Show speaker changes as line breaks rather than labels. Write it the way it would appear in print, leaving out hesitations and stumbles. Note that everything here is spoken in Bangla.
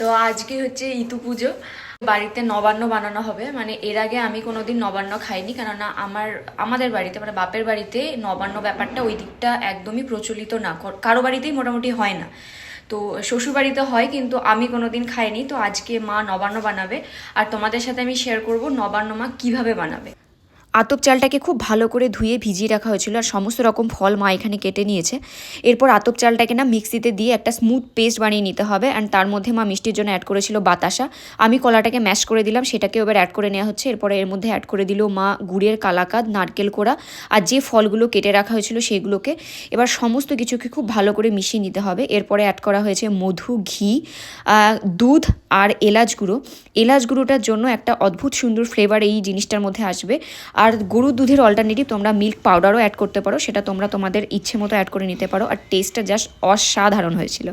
তো আজকে হচ্ছে ইতু পুজো, বাড়িতে নবান্ন বানানো হবে। মানে এর আগে আমি কোনোদিন নবান্ন খাইনি, কেননা আমাদের বাড়িতে মানে বাপের বাড়িতে নবান্ন ব্যাপারটা ওই দিকটা একদমই প্রচলিত না, কারো বাড়িতেই মোটামুটি হয় না। তো শ্বশুর বাড়িতে হয়, কিন্তু আমি কোনোদিন খাইনি। তো আজকে মা নবান্ন বানাবে, আর তোমাদের সাথে আমি শেয়ার করব নবান্ন মা কিভাবে বানাবে। আতপ চালটাকে খুব ভালো করে ধুয়ে ভিজিয়ে রাখা হয়েছিল, আর সমস্ত রকম ফল মা এখানে কেটে নিয়েছে। এরপর আতপ চালটাকে না মিক্সিতে দিয়ে একটা স্মুথ পেস্ট বানিয়ে নিতে হবে। অ্যান্ড তার মধ্যে মা মিষ্টির জন্য অ্যাড করেছিল বাতাসা। আমি কলাটাকে ম্যাশ করে দিলাম, সেটাকেও এবার অ্যাড করে নেওয়া হচ্ছে। এরপরে এর মধ্যে অ্যাড করে দিল মা গুড়ের কালাকাঁদ, নারকেল কোড়া, আর যে ফলগুলো কেটে রাখা হয়েছিল সেগুলোকে। এবার সমস্ত কিছুকে খুব ভালো করে মিশিয়ে নিতে হবে। এরপরে অ্যাড করা হয়েছে মধু, ঘি, দুধ আর এলাচ গুঁড়ো। এলাচ গুঁড়োটার জন্য একটা অদ্ভুত সুন্দর ফ্লেভার এই জিনিসটার মধ্যে আসবে। আর গরুর দুধের অল্টারনেটিভ তোমরা মিল্ক পাউডারও অ্যাড করতে পারো, সেটা তোমরা তোমাদের ইচ্ছে মতো অ্যাড করে নিতে পারো। আর টেস্টটা জাস্ট অসাধারণ হয়েছিল।